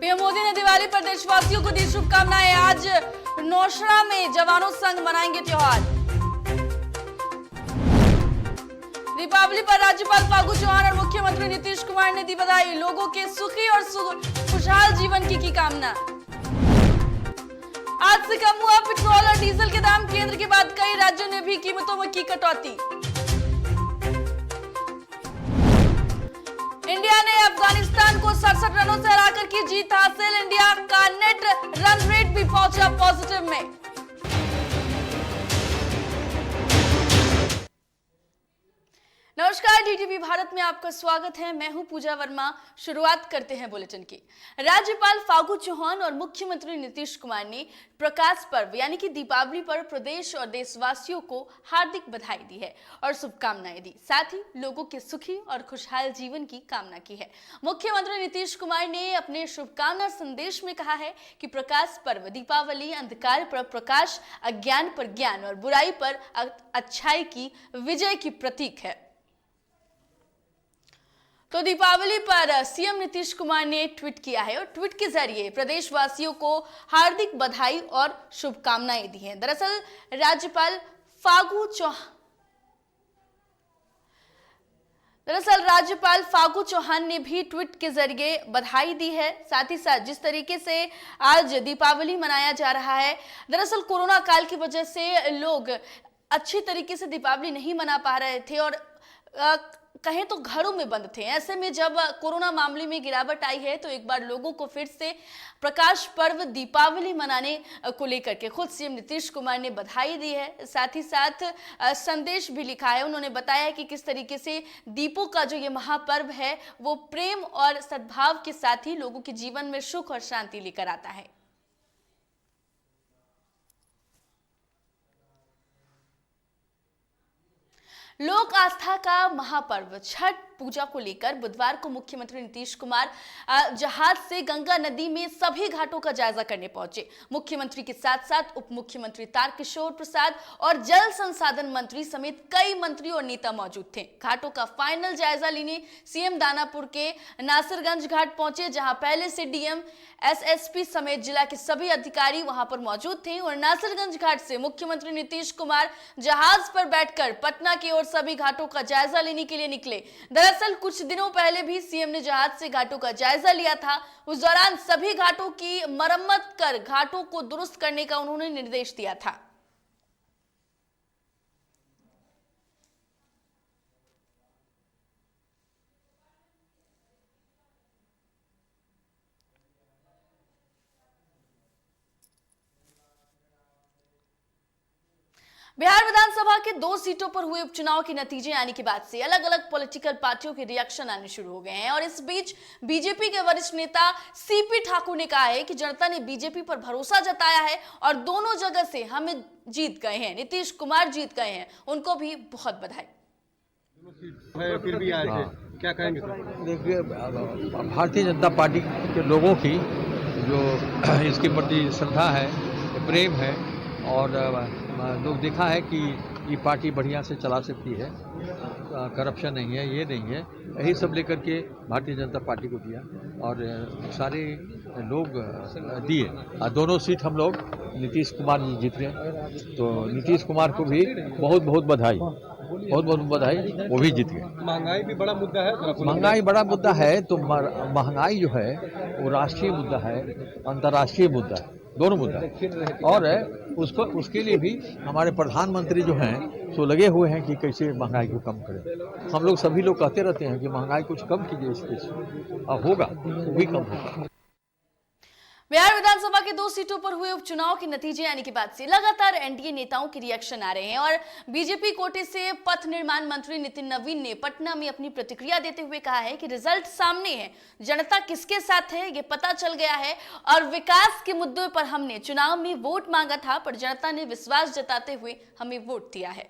PM Modi ने दिवाली पर देशवासियों को दी शुभकामनाएं। आज नौशरा में जवानों संग मनाएंगे त्योहार। दीपावली पर राज्यपाल फागू चौहान और मुख्यमंत्री नीतीश कुमार ने दी बधाई। लोगों के सुखी और खुशहाल जीवन की कामना। आज से कम हुआ पेट्रोल और डीजल के दाम। केंद्र के बाद कई राज्यों ने भी कीमतों में की कटौती। इंडिया ने अफगानिस्तान को 67 रनों से हराकर की जीत हासिल। इंडिया का नेट रन रेट भी पहुंचा पॉजिटिव में। नमस्कार, डीटीवी भारत में आपका स्वागत है। मैं हूं पूजा वर्मा। शुरुआत करते हैं बुलेटिन की। राज्यपाल फागू चौहान और मुख्यमंत्री नीतीश कुमार ने प्रकाश पर्व यानी कि दीपावली पर प्रदेश और देशवासियों को हार्दिक बधाई दी है और शुभकामनाएं दी। साथ ही लोगों के सुखी और खुशहाल जीवन की कामना की है। मुख्यमंत्री नीतीश कुमार ने अपने शुभकामना संदेश में कहा है कि प्रकाश पर्व दीपावली अंधकार पर प्रकाश, अज्ञान पर ज्ञान और बुराई पर अच्छाई की विजय की प्रतीक है। तो दीपावली पर सीएम नीतीश कुमार ने ट्वीट किया है और ट्वीट के जरिए प्रदेशवासियों को हार्दिक बधाई और शुभकामनाएं दी हैं। दरअसल राज्यपाल फागू चौहान ने भी ट्वीट के जरिए बधाई दी है। साथ ही साथ जिस तरीके से आज दीपावली मनाया जा रहा है, दरअसल कोरोना काल की वजह से लोग अच्छी तरीके से दीपावली नहीं मना पा रहे थे और कहें तो घरों में बंद थे। ऐसे में जब कोरोना मामले में गिरावट आई है तो एक बार लोगों को फिर से प्रकाश पर्व दीपावली मनाने को लेकर के खुद सीएम नीतीश कुमार ने बधाई दी है। साथ ही साथ संदेश भी लिखा है। उन्होंने बताया है कि किस तरीके से दीपों का जो ये महापर्व है वो प्रेम और सद्भाव के साथ ही लोगों के जीवन में सुख और शांति लेकर आता है। लोक आस्था का महापर्व छठ पूजा को लेकर बुधवार को मुख्यमंत्री नीतीश कुमार जहाज से गंगा नदी में सभी घाटों का जायजा करने पहुंचे। मुख्यमंत्री के साथ साथ उप मुख्यमंत्री तारकिशोर प्रसाद और जल संसाधन मंत्री समेत कई मंत्री और नेता मौजूद थे। घाटों का फाइनल जायजा लेने सीएम दानापुर के नासिरगंज घाट पहुंचे, जहां पहले से डीएम, एसएसपी समेत जिला के सभी अधिकारी वहां पर मौजूद थे और नासिरगंज घाट से मुख्यमंत्री नीतीश कुमार जहाज पर बैठकर पटना की ओर सभी घाटों का जायजा लेने के लिए निकले। दरअसल कुछ दिनों पहले भी सीएम ने जहाज से घाटों का जायजा लिया था। उस दौरान सभी घाटों की मरम्मत कर घाटों को दुरुस्त करने का उन्होंने निर्देश दिया था। बिहार विधानसभा के 2 सीटों पर हुए उपचुनाव के नतीजे आने के बाद से अलग अलग पॉलिटिकल पार्टियों के रिएक्शन आने शुरू हो गए हैं और इस बीच बीजेपी के वरिष्ठ नेता सीपी ठाकुर ने कहा है कि जनता ने बीजेपी पर भरोसा जताया है और दोनों जगह से हमें जीत गए हैं। नीतीश कुमार जीत गए हैं, उनको भी बहुत बधाई। फिर भी आज क्या कहेंगे? देखिए, भारतीय जनता पार्टी के लोगों की जो इसके प्रति श्रद्धा है, प्रेम है और लोग देखा है कि ये पार्टी बढ़िया से चला सकती है, करप्शन नहीं है, ये नहीं है, यही सब लेकर के भारतीय जनता पार्टी को दिया और सारे लोग दिए। दोनों सीट हम लोग नीतीश कुमार जी जीत गए, तो नीतीश कुमार को भी बहुत बहुत बधाई, बहुत बहुत बधाई, वो भी जीत गए। महंगाई भी बड़ा मुद्दा है। महंगाई बड़ा मुद्दा है, तो महंगाई जो है वो राष्ट्रीय मुद्दा है, अंतर्राष्ट्रीय मुद्दा है, दोनों मुद्दा है। और उसके लिए भी हमारे प्रधानमंत्री जो हैं तो लगे हुए हैं कि कैसे महंगाई को कम करें। हम लोग सभी लोग कहते रहते हैं कि महंगाई कुछ कम कीजिए, इससे होगा, वो भी कम होगा। बिहार विधानसभा के 2 सीटों पर हुए उपचुनाव के नतीजे आने के बाद से लगातार एनडीए नेताओं के रिएक्शन आ रहे हैं और बीजेपी कोटे से पथ निर्माण मंत्री नितिन नवीन ने पटना में अपनी प्रतिक्रिया देते हुए कहा है कि रिजल्ट सामने है, जनता किसके साथ है ये पता चल गया है और विकास के मुद्दों पर हमने चुनाव में वोट मांगा था पर जनता ने विश्वास जताते हुए हमें वोट दिया है।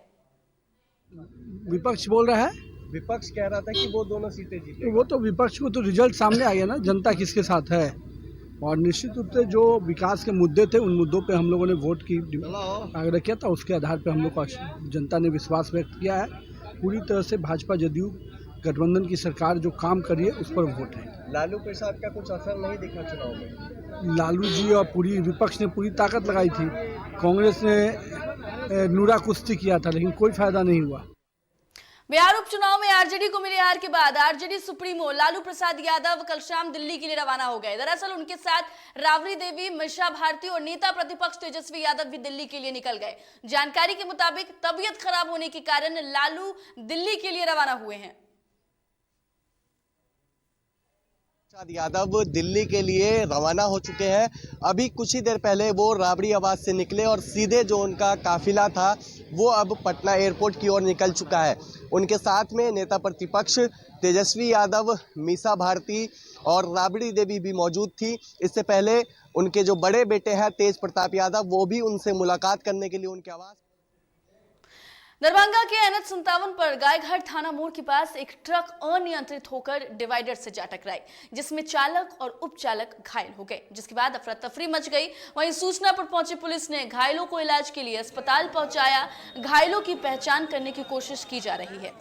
विपक्ष बोल रहा है, विपक्ष कह रहा था कि वो दोनों सीटें जीते। वो तो विपक्ष को तो रिजल्ट सामने आ गया ना, जनता किसके साथ है। और निश्चित रूप से जो विकास के मुद्दे थे उन मुद्दों पे हम लोगों ने वोट की आग्रह किया था, उसके आधार पे हम लोग का जनता ने विश्वास व्यक्त किया है। पूरी तरह से भाजपा जदयू गठबंधन की सरकार जो काम करी है उस पर वोट है। लालू प्रसाद का कुछ असर नहीं दिखा चुनाव में। लालू जी और पूरी विपक्ष ने पूरी ताकत लगाई थी, कांग्रेस ने नूरा कुश्ती किया था, लेकिन कोई फायदा नहीं हुआ। बिहार उपचुनाव में आरजेडी को मिली हार के बाद आरजेडी सुप्रीमो लालू प्रसाद यादव कल शाम दिल्ली के लिए रवाना हो गए। दरअसल उनके साथ राबड़ी देवी, मीसा भारती और नेता प्रतिपक्ष तेजस्वी यादव भी दिल्ली के लिए निकल गए। जानकारी के मुताबिक तबीयत खराब होने के कारण लालू दिल्ली के लिए रवाना हुए हैं। यादव दिल्ली के लिए रवाना हो चुके हैं। अभी कुछ ही देर पहले वो राबड़ी आवास से निकले और सीधे जो उनका काफिला था वो अब पटना एयरपोर्ट की ओर निकल चुका है। उनके साथ में नेता प्रतिपक्ष तेजस्वी यादव, मीसा भारती और राबड़ी देवी भी मौजूद थी। इससे पहले उनके जो बड़े बेटे हैं तेज प्रताप यादव, वो भी उनसे मुलाकात करने के लिए उनके आवास। दरभंगा के NH 57 पर गायघाट थाना मोड़ के पास एक ट्रक अनियंत्रित होकर डिवाइडर से जा टकराई, जिसमें चालक और उपचालक घायल हो गए, जिसके बाद अफरा तफरी मच गई। वहीं सूचना पर पहुंची पुलिस ने घायलों को इलाज के लिए अस्पताल पहुंचाया। घायलों की पहचान करने की कोशिश की जा रही है।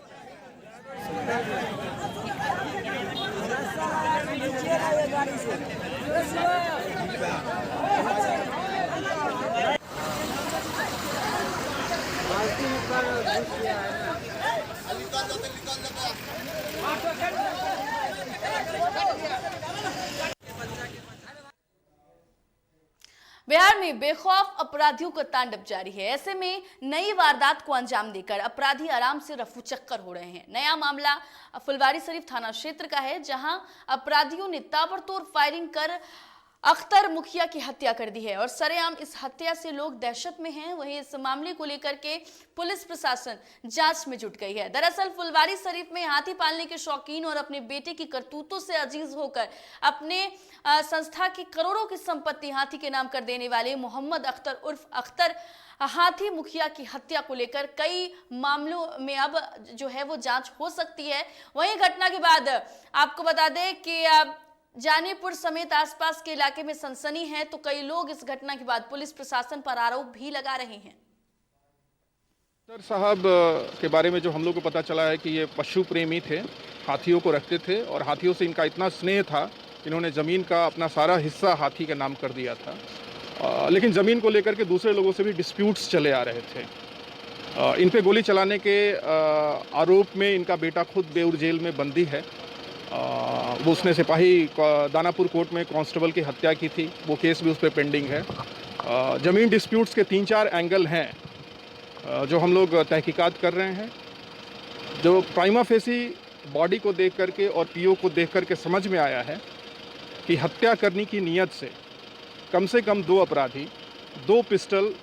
बिहार में बेखौफ अपराधियों का तांडव जारी है। ऐसे में नई वारदात को अंजाम देकर अपराधी आराम से रफूचक्कर हो रहे हैं। नया मामला फुलवारीशरीफ थाना क्षेत्र का है, जहां अपराधियों ने ताबड़तोड़ फायरिंग कर अख्तर मुखिया की हत्या कर दी है और सरेआम इस हत्या से लोग दहशत में हैं। वहीं इस मामले को लेकर के पुलिस प्रशासन जांच में जुट गई है। दरअसल फुलवारीशरीफ में हाथी पालने के शौकीन और अपने बेटे की करतूतों से अजीज होकर अपने संस्था की करोड़ों की संपत्ति हाथी के नाम कर देने वाले मोहम्मद अख्तर उर्फ अख्तर हाथी मुखिया की हत्या को लेकर कई मामलों में अब जो है वो जांच हो सकती है। वहीं घटना के बाद आपको बता दें कि जानीपुर समेत आसपास के इलाके में सनसनी है, तो कई लोग इस घटना के बाद पुलिस प्रशासन पर आरोप भी लगा रहे हैं। सर साहब के बारे में जो हम लोग को पता चला है कि ये पशु प्रेमी थे, हाथियों को रखते थे और हाथियों से इनका इतना स्नेह था, इन्होंने ज़मीन का अपना सारा हिस्सा हाथी के नाम कर दिया था। लेकिन ज़मीन को लेकर के दूसरे लोगों से भी डिस्प्यूट्स चले आ रहे थे। इन पे गोली चलाने के आरोप में इनका बेटा खुद बेउर जेल में बंदी है। वो उसने सिपाही दानापुर कोर्ट में कांस्टेबल की हत्या की थी, वो केस भी उस पर पेंडिंग है। ज़मीन डिस्प्यूट्स के 3-4 एंगल हैं जो हम लोग तहकीकात कर रहे हैं। जो प्राइमा फेसी बॉडी को देख करके और पीओ को देख करके समझ में आया है कि हत्या करने की नीयत से कम 2 अपराधी 2 पिस्टल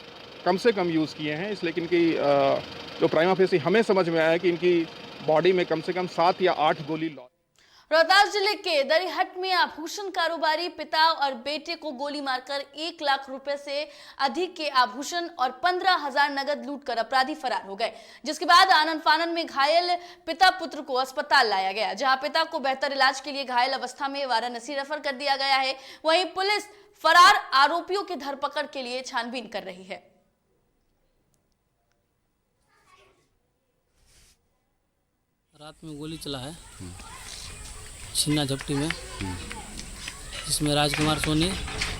कम से कम यूज़ किए हैं। इसलिए इनकी जो प्राइमा फेसी हमें समझ में आया है कि इनकी बॉडी में कम से कम 7 या 8 गोली रोहतास जिले के दरिहट में आभूषण कारोबारी पिता और बेटे को गोली मारकर 1 लाख रुपए से अधिक के आभूषण और 15,000 नगद लूटकर अपराधी फरार हो गए, जिसके बाद आनन फानन में घायल पिता पुत्र को अस्पताल लाया गया, जहां पिता को बेहतर इलाज के लिए घायल अवस्था में वाराणसी रेफर कर दिया गया है। वहीं पुलिस फरार आरोपियों की धरपकड़ के लिए छानबीन कर रही है। रात में गोली चला है छिन्ना झपटी में, जिसमें राजकुमार सोनी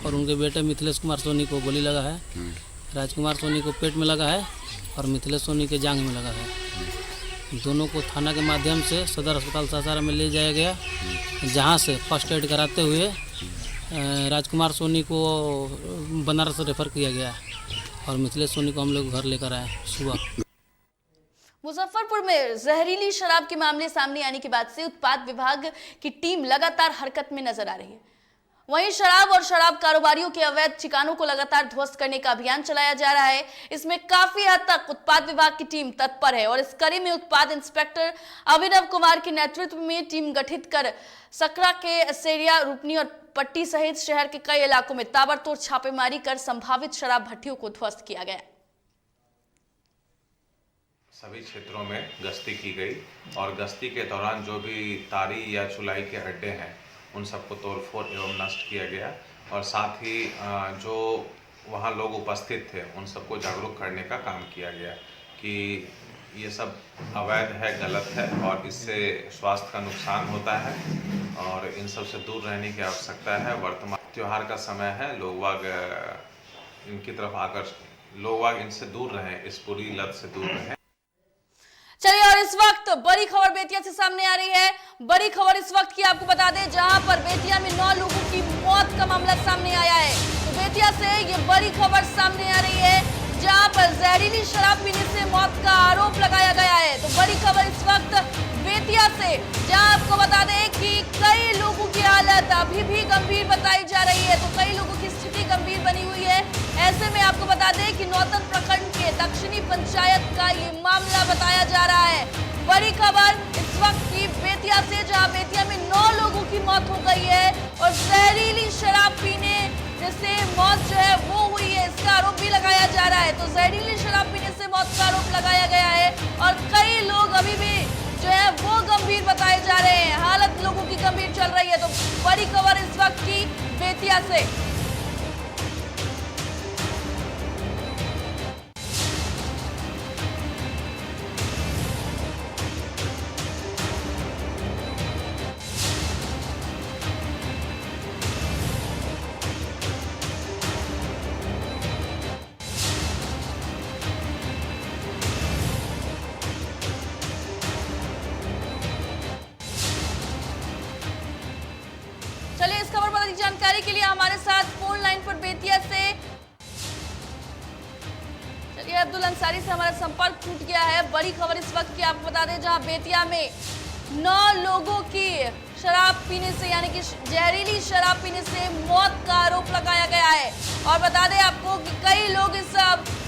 और उनके बेटे मिथिलेश कुमार सोनी को गोली लगा है। राजकुमार सोनी को पेट में लगा है और मिथिलेश सोनी के जांघ में लगा है। दोनों को थाना के माध्यम से सदर अस्पताल सासाराम में ले जाया गया, जहां से फर्स्ट एड कराते हुए राजकुमार सोनी को बनारस रेफर किया गया और मिथिलेश सोनी को हम लोग घर लेकर आए सुबह। मुजफ्फरपुर में जहरीली शराब के मामले सामने आने के बाद से उत्पाद विभाग की टीम लगातार हरकत में नजर आ रही है। वहीं शराब और शराब कारोबारियों के अवैध ठिकानों को लगातार ध्वस्त करने का अभियान चलाया जा रहा है। इसमें काफी हद तक उत्पाद विभाग की टीम तत्पर है और इस कड़ी में उत्पाद इंस्पेक्टर अभिनव कुमार के नेतृत्व में टीम गठित कर सकरा के सेरिया, रूपनी और पट्टी सहित शहर के कई इलाकों में ताबड़तोड़ छापेमारी कर संभावित शराब भट्टियों को ध्वस्त किया गया। सभी क्षेत्रों में गश्ती की गई और गश्ती के दौरान जो भी तारी या चुलाई के अड्डे हैं उन सबको तोड़फोड़ एवं नष्ट किया गया और साथ ही जो वहाँ लोग उपस्थित थे उन सबको जागरूक करने का काम किया गया कि ये सब अवैध है, गलत है और इससे स्वास्थ्य का नुकसान होता है और इन सब से दूर रहने की आवश्यकता है। वर्तमान त्योहार का समय है, लोग वाग इनकी तरफ आकर लोग वाग इनसे दूर रहें, इस पूरी लत से दूर रहें। चलिए, और इस वक्त बड़ी खबर बेतिया से सामने आ रही है। बड़ी खबर इस वक्त की आपको बता दें, जहां पर बेतिया में 9 लोगों की मौत का मामला सामने आया है। तो बेतिया से ये बड़ी खबर सामने आ रही है, जहां पर जहरीली शराब पीने से मौत का आरोप लगाया गया है। तो बड़ी खबर इस वक्त बेतिया से, जहां आपको बता दें कि कई लोगों की हालत अभी भी गंभीर बताई जा रही है। तो कई लोगों की स्थिति गंभीर बनी हुई है। ऐसे में आपको बता दें कि नौतन प्रखंड के दक्षिणी पंचायत का ये मामला बताया जा रहा है। बड़ी खबर इस वक्त की बेतिया से, जहां बेतिया में 9 लोगों की मौत हो गई है और जहरीली शराब पीने से मौत जो है वो हुई है, इसका आरोप भी लगाया जा रहा है। तो जहरीली शराब पीने से मौत का आरोप लगाया गया है और कई लोग अभी भी जो है वो गंभीर बताए जा रहे हैं। हालत लोगों की गंभीर चल रही है। तो बड़ी खबर इस वक्त की बेतिया से। चलिए, इस खबर पर अधिक जानकारी के लिए हमारे साथ फोन लाइन पर बेतिया से चलिए अब्दुल अंसारी से हमारा संपर्क टूट गया है। बड़ी खबर इस वक्त की आपको बता दें, जहां बेतिया में 9 लोगों की शराब पीने से, यानी कि जहरीली शराब पीने से मौत का आरोप लगाया गया है। और बता दें आपको कि कई लोग इस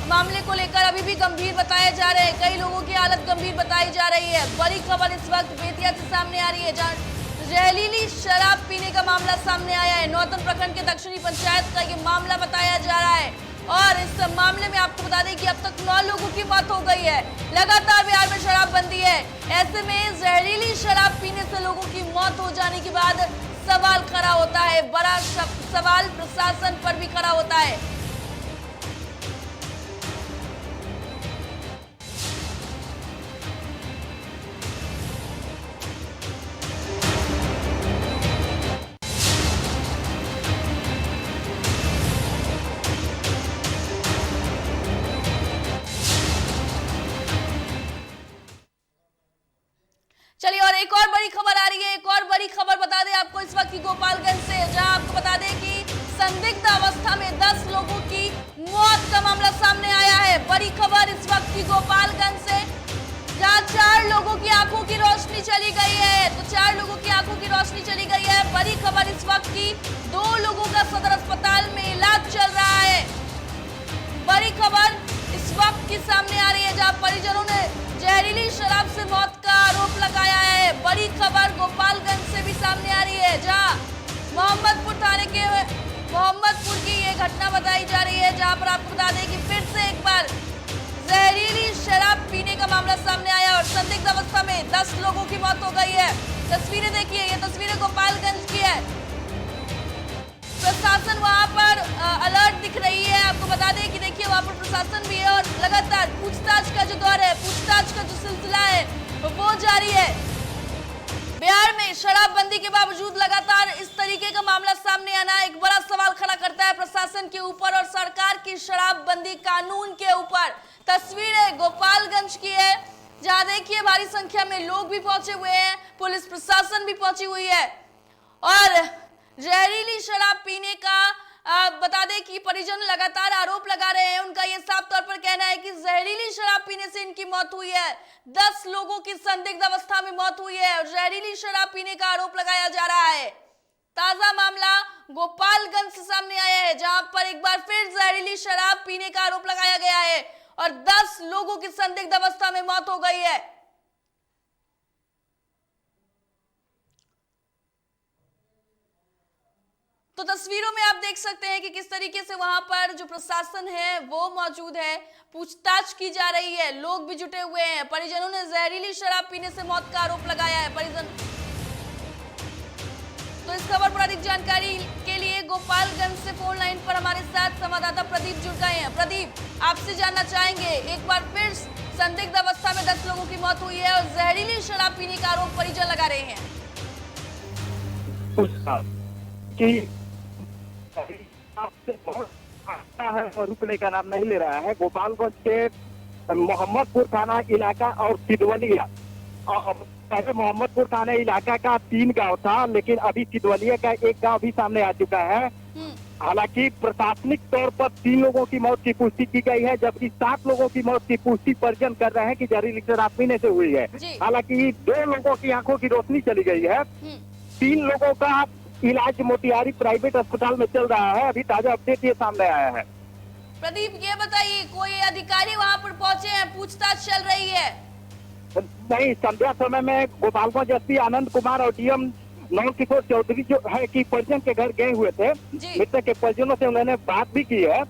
मामले को लेकर अभी भी गंभीर बताए जा रहे हैं। कई लोगों की हालत गंभीर बताई जा रही है। बड़ी खबर इस वक्त बेतिया से सामने आ रही है, जहां जहरीली शराब पीने का मामला सामने आया है। नौतन प्रखंड के दक्षिणी पंचायत का ये मामला बताया जा रहा है और इस मामले में आपको बता दें कि अब तक 9 लोगों की मौत हो गई है। लगातार बिहार में शराबबंदी है। ऐसे में जहरीली शराब पीने से लोगों की मौत हो जाने के बाद सवाल खड़ा होता है, बड़ा सवाल प्रशासन पर भी खड़ा होता है। चलिए, और एक और बड़ी खबर आ रही है। एक और बड़ी खबर बता दें आपको इस वक्त की गोपालगंज से, जहां आपको बता दें कि संदिग्ध अवस्था में 10 लोगों की मौत का मामला सामने आया है। बड़ी खबर इस वक्त की गोपालगंज से, जहां 4 लोगों की आंखों की रोशनी चली गई है। तो 4 लोगों की आंखों की रोशनी चली गई है। बड़ी खबर इस वक्त की, 2 लोगों का सदर अस्पताल में इलाज चल रहा है। बड़ी खबर इस वक्त की सामने आ रही है, जहां परिजनों ने जहरीली शराब से मौत का आरोप लगाया है। बड़ी खबर गोपालगंज से भी सामने आ रही है, जहां मोहम्मदपुर थाने के मोहम्मदपुर की ये घटना बताई जा रही है, जहां पर आपको बता दें कि फिर से एक बार जहरीली शराब पीने का मामला सामने आया और संदिग्ध अवस्था में 10 लोगों की मौत हो गई है। तस्वीरें देखिए, ये तस्वीरें गोपालगंज की है। प्रशासन वहां पर अलर्ट दिख रही है। आपको बता दें कि देखिए वहां पर प्रशासन भी है और लगातार पूछताछ का जो दौर है, पूछताछ का जो सिलसिला है वो जारी है। बिहार में शराबबंदी के बावजूद लगातार इस तरीके का मामला सामने आना एक बड़ा सवाल खड़ा करता है प्रशासन के ऊपर और सरकार की शराबबंदी कानून के ऊपर। तस्वीरें गोपालगंज की है, जहां देखिए भारी संख्या में लोग भी पहुंचे हुए हैं, पुलिस प्रशासन भी पहुंची हुई है और जहरीली शराब पीने का बता दें कि परिजन लगातार आरोप लगा रहे हैं। उनका यह साफ तौर पर कहना है कि जहरीली शराब पीने से इनकी मौत हुई है। 10 लोगों की संदिग्ध अवस्था में मौत हुई है और जहरीली शराब पीने का आरोप लगाया जा रहा है। ताजा मामला गोपालगंज से सामने आया है, जहां पर एक बार फिर जहरीली शराब पीने का आरोप लगाया गया है और 10 लोगों की संदिग्ध अवस्था में मौत हो गई है। तो तस्वीरों में आप देख सकते हैं कि किस तरीके से वहां पर जो प्रशासन है वो मौजूद है, पूछताछ की जा रही है, लोग भी जुटे हुए हैं। परिजनों ने जहरीली शराब पीने से मौत का आरोप लगाया है। परिजन तो इस खबर पर अधिक जानकारी के लिए गोपालगंज से फोन लाइन पर हमारे साथ संवाददाता प्रदीप जुड़ गए हैं। प्रदीप, आपसे जानना चाहेंगे एक बार फिर संदिग्ध अवस्था में 10 लोगों की मौत हुई है और जहरीली शराब पीने का आरोप परिजन लगा रहे हैं। आपसे बहुत आता है और रुकने का नाम नहीं ले रहा है। गोपालगंज के मोहम्मदपुर थाना इलाका और सिद्धवलिया, पहले मोहम्मदपुर थाना इलाका का 3 गांव था, लेकिन अभी सिद्धवलिया का 1 गांव भी सामने आ चुका है। हालांकि प्रशासनिक तौर पर 3 लोगों की मौत की पुष्टि की गई है, जबकि 7 लोगों की मौत की पुष्टि परिजन कर रहे हैं कि जहरीली शराब पीने से हुई है। हालांकि 2 लोगों की आंखों की रोशनी चली गई है। 3 लोगों का इलाज मोतिहारी प्राइवेट अस्पताल में चल रहा है। अभी ताजा अपडेट ये सामने आया है। प्रदीप, ये बताइए, कोई अधिकारी वहां पर पहुंचे हैं? पूछताछ चल रही है? नहीं, संध्या समय में गोपालगंज एसपी आनंद कुमार और डीएम नौल किशोर चौधरी जो है कि परिजन के घर गए हुए थे। मृतक के परिजनों से उन्होंने बात भी की है,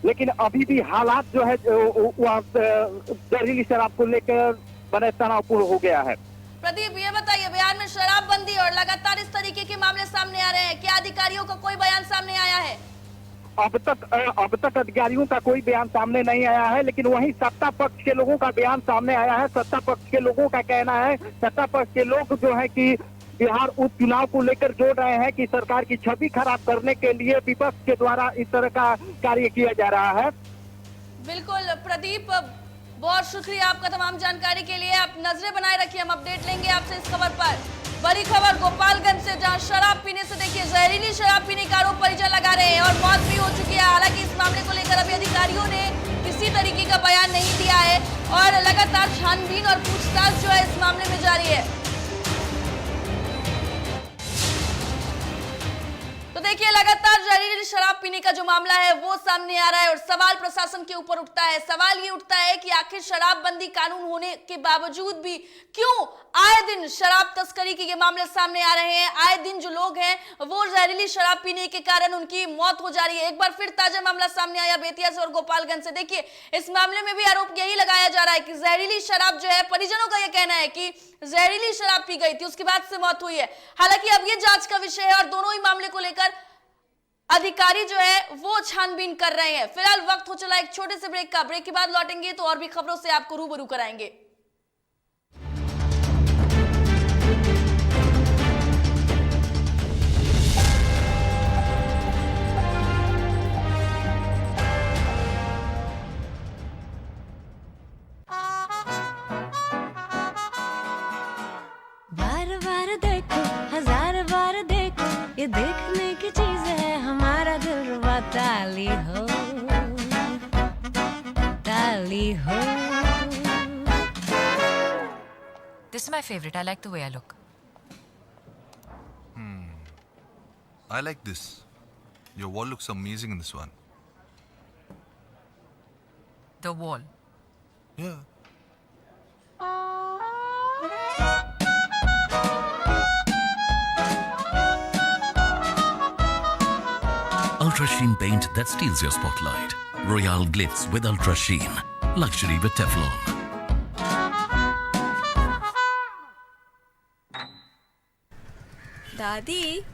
लेकिन अभी भी हालात जो है वहाँ जहरीली शराब को लेकर बड़े तनावपूर्ण हो गया है। प्रदीप, ये बताइए, बिहार में शराबबंदी और लगातार इस तरीके के मामले सामने आ रहे हैं, क्या अधिकारियों का कोई बयान सामने आया है? अब तक अधिकारियों का कोई बयान सामने नहीं आया है, लेकिन वहीं सत्ता पक्ष के लोगों का बयान सामने आया है। सत्ता पक्ष के लोगों का कहना है, सत्ता पक्ष के लोग जो है कि बिहार उपचुनाव को लेकर जोड़ रहे हैं कि सरकार की छवि खराब करने के लिए विपक्ष के द्वारा इस तरह का कार्य किया जा रहा है। बिल्कुल प्रदीप, बहुत शुक्रिया आपका तमाम जानकारी के लिए। आप नजरें बनाए रखिए, हम अपडेट लेंगे आपसे इस खबर पर। बड़ी खबर गोपालगंज से, जहां शराब पीने से देखिए जहरीली शराब पीने का आरोप परिजन लगा रहे हैं और मौत भी हो चुकी है। हालांकि इस मामले को लेकर अभी अधिकारियों ने किसी तरीके का बयान नहीं दिया है और लगातार छानबीन और पूछताछ जो है इस मामले में जारी है। तो देखिए, लगातार जहरीली शराब पीने का जो मामला है वो सामने आ रहा है और सवाल प्रशासन के ऊपर उठता है। सवाल ये उठता है कि आखिर शराबबंदी कानून होने के बावजूद भी क्यों आए दिन शराब तस्करी के ये मामले सामने आ रहे हैं। आए दिन जो लोग हैं वो जहरीली शराब पीने के कारण उनकी मौत हो जा रही है। एक बार फिर ताजा मामला सामने आया बेतिया से और गोपालगंज से। देखिए, इस मामले में भी आरोप यही लगाया जा रहा है कि जहरीली शराब जो है, परिजनों का यह कहना है कि जहरीली शराब पी गई थी, उसके बाद से मौत हुई है। हालांकि अब ये जांच का विषय है और दोनों ही मामले को लेकर अधिकारी जो है वो छानबीन कर रहे हैं। फिलहाल वक्त हो चला एक छोटे से ब्रेक का। ब्रेक के बाद लौटेंगे तो और भी खबरों से आपको रूबरू कराएंगे। बार बार देखो, हजार बार देखो, ये देखने की चीज है, हमारा दिलरुबा ताली हो, ताली हो। This is my favorite. I like the way I look. I like this. Your wall looks amazing in this one. The wall. Yeah. Ultra Sheen paint that steals your spotlight. Royale glitz with Ultra Sheen. Luxury with Teflon. दादी,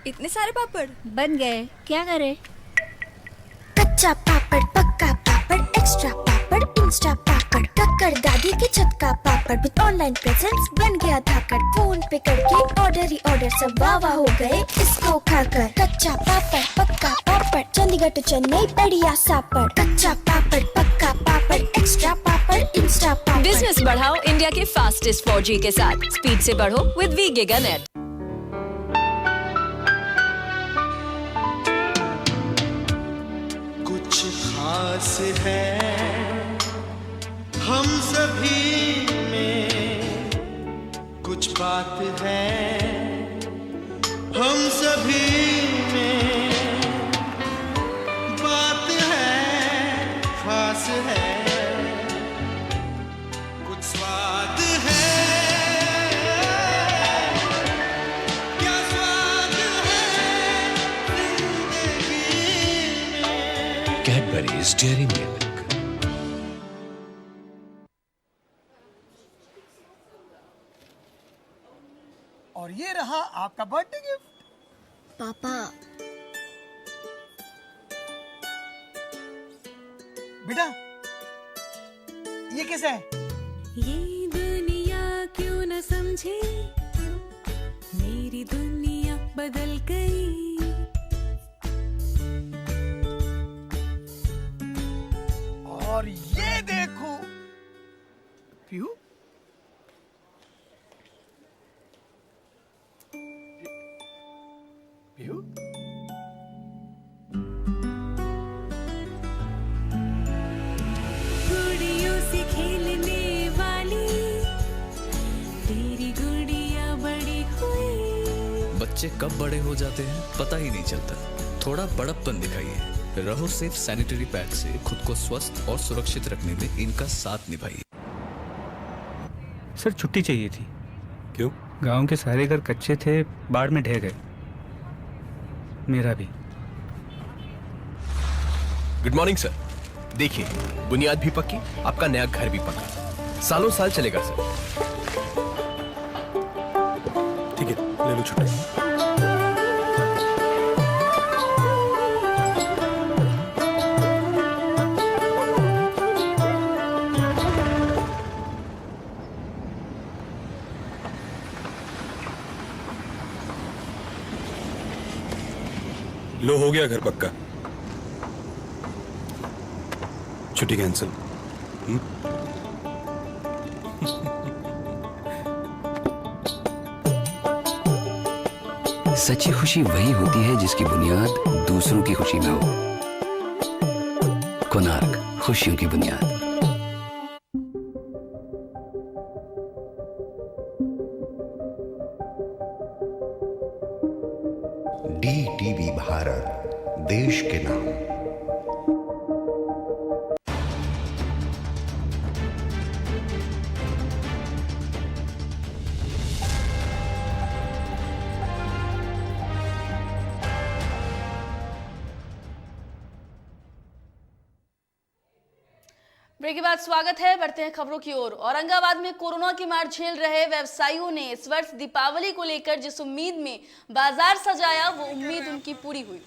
इतने सारे पापड़ बन गए, क्या करे? कच्चा पापड़, पक्का पापड़, extra पापड़, Insta पापड़, टक्कर दादी के छत का पापड़ विद ऑनलाइन प्रेजेंस बन गया धाकड़। फोन पे करके ऑर्डर ही ऑर्डर, सब वाह हो गए इसको खाकर। कच्चा पापड़, पक्का पापड़, चंडीगढ़ टू चेन्नई बढ़िया सापड़। कच्चा पापड़, पक्का पापड़, एक्स्ट्रा पापड़, इंस्टा पापड़। बिजनेस बढ़ाओ इंडिया के फास्टेस्ट 4G के साथ। स्पीड से बढ़ो विद वी गिगा नेट। खास है हम सभी में, कुछ बात है हम सभी में, बात है खास है, कुछ स्वाद है, क्या स्वाद है जिंदगी में। Cadbury's Dairy Milk. और ये रहा आपका बर्थडे गिफ्ट। पापा, बेटा ये किसे है? ये दुनिया क्यों न समझे, मेरी दुनिया बदल गई। और ये देखो पीहू, पीहू, गुड़ियों से खेलने वाली तेरी गुड़िया बड़ी हुई। बच्चे कब बड़े हो जाते हैं पता ही नहीं चलता। थोड़ा बड़प्पन दिखाइए। रहो सेफ सैनिटरी पैड से खुद को स्वस्थ और सुरक्षित रखने में इनका साथ निभाइए। सर छुट्टी चाहिए थी। क्यों? गांव के सारे घर कच्चे थे, बाढ़ में ढह गए। मेरा भी। Good morning sir. देखिए, बुनियाद भी पक्की, आपका नया घर भी पक्का, सालों साल चलेगा सर। ठीक है, ले लो छुट्टी। लो, हो गया घर पक्का। छुट्टी कैंसिल। सच्ची खुशी वही होती है जिसकी बुनियाद दूसरों की खुशी में हो। कोणार्क, खुशियों की बुनियाद। DTV भारत, देश के नाम। ब्रेक के बाद स्वागत है। बढ़ते हैं खबरों की ओर। औरंगाबाद में कोरोना की मार झेल रहे व्यवसायियों ने इस वर्ष दीपावली को लेकर जिस उम्मीद में बाजार सजाया, वो उम्मीद उनकी पूरी हुई,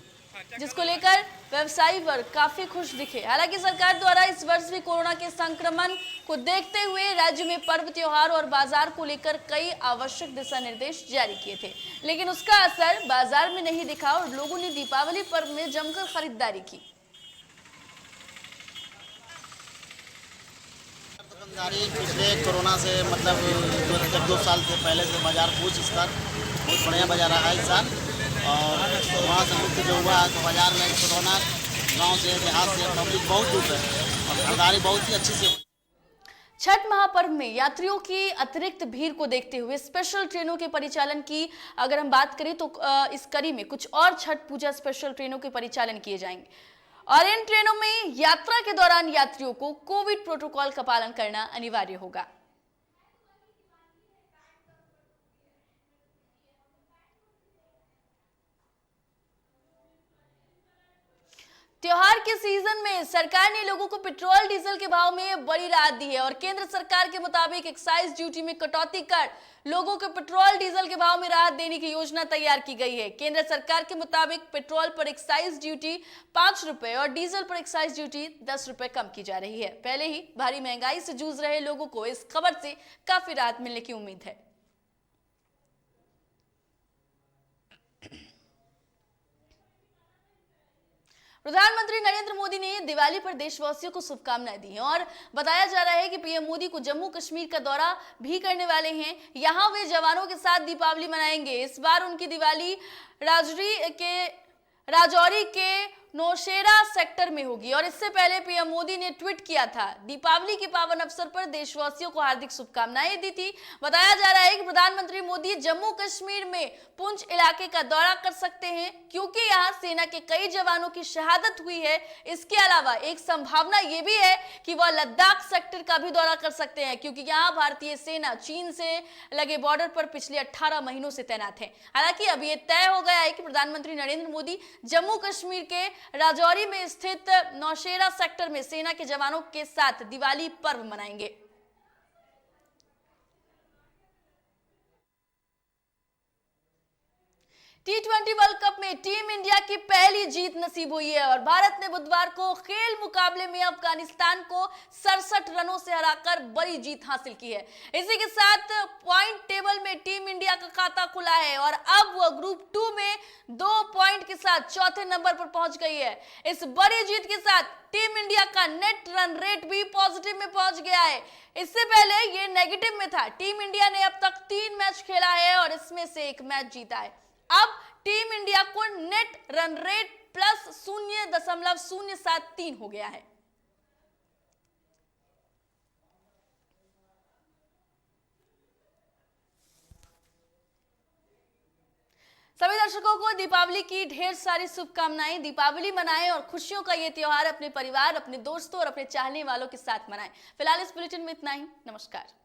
जिसको लेकर व्यवसायी वर्ग काफी खुश दिखे। हालांकि सरकार द्वारा इस वर्ष भी कोरोना के संक्रमण को देखते हुए राज्य में पर्व त्योहार और बाजार को लेकर कई आवश्यक दिशा निर्देश जारी किए थे, लेकिन उसका असर बाजार में नहीं दिखा और लोगों ने दीपावली पर्व में जमकर खरीदारी की। पिछले कोरोना से मतलब जब 2 साल से पहले से बाजार पूछ स्तर बहुत बढ़िया बाजार रहा है इस साल, और वहाँ से मुक्त जो हुआ है तो बाजार में कोरोना गांव से देहात से पब्लिक बहुत दूर है और खरीदारी बहुत ही अच्छी से। छठ महापर्व में यात्रियों की अतिरिक्त भीड़ को देखते हुए स्पेशल ट्रेनों के परिचालन की अगर हम बात करें तो इस कड़ी में कुछ और छठ पूजा स्पेशल ट्रेनों के परिचालन किए जाएंगे और इन ट्रेनों में यात्रा के दौरान यात्रियों को कोविड प्रोटोकॉल का पालन करना अनिवार्य होगा। त्योहार के सीजन में सरकार ने लोगों को पेट्रोल डीजल के भाव में बड़ी राहत दी है और केंद्र सरकार के मुताबिक एक्साइज ड्यूटी में कटौती कर लोगों को पेट्रोल डीजल के भाव में राहत देने की योजना तैयार की गई है। केंद्र सरकार के मुताबिक पेट्रोल पर एक्साइज ड्यूटी 5 रुपए और डीजल पर एक्साइज ड्यूटी 10 रुपए कम की जा रही है। पहले ही भारी महंगाई से जूझ रहे लोगों को इस खबर से काफी राहत मिलने की उम्मीद है। प्रधानमंत्री नरेंद्र मोदी ने दिवाली पर देशवासियों को शुभकामनाएं दी हैं और बताया जा रहा है कि पीएम मोदी को जम्मू कश्मीर का दौरा भी करने वाले हैं। यहां वे जवानों के साथ दीपावली मनाएंगे। इस बार उनकी दिवाली राजौरी के नौशेरा सेक्टर में होगी और इससे पहले पीएम मोदी ने ट्वीट किया था, दीपावली के पावन अवसर पर देशवासियों को हार्दिक शुभकामनाएं दी थी। बताया जा रहा है कि प्रधानमंत्री मोदी जम्मू कश्मीर में पुंछ इलाके का दौरा कर सकते हैं क्योंकि यहां सेना के कई जवानों की शहादत हुई है। इसके अलावा एक संभावना यह भी है कि वह लद्दाख सेक्टर का भी दौरा कर सकते हैं क्योंकि यहां भारतीय सेना चीन से लगे बॉर्डर पर पिछले 18 महीनों से तैनात है। हालांकि अब यह तय हो गया है कि प्रधानमंत्री नरेंद्र मोदी जम्मू कश्मीर के राजौरी में स्थित नौशेरा सेक्टर में सेना के जवानों के साथ दिवाली पर्व मनाएंगे। T20 वर्ल्ड कप में टीम इंडिया की पहली जीत नसीब हुई है और भारत ने बुधवार को खेल मुकाबले में अफगानिस्तान को 67 रनों से हराकर बड़ी जीत हासिल की है। इसी के साथ पॉइंट टेबल में टीम इंडिया का खाता खुला है और अब वह ग्रुप 2 में 2 पॉइंट के साथ चौथे नंबर पर पहुंच गई है। इस बड़ी जीत के साथ टीम इंडिया का नेट रन रेट भी पॉजिटिव में पहुंच गया है। इससे पहले ये नेगेटिव में था। टीम इंडिया ने अब तक 3 मैच खेला है और इसमें से 1 मैच जीता है। अब टीम इंडिया को नेट रन रेट प्लस 0.073 हो गया है। सभी दर्शकों को दीपावली की ढेर सारी शुभकामनाएं। दीपावली मनाएं और खुशियों का ये त्योहार अपने परिवार, अपने दोस्तों और अपने चाहने वालों के साथ मनाएं। फिलहाल इस बुलेटिन में इतना ही। नमस्कार।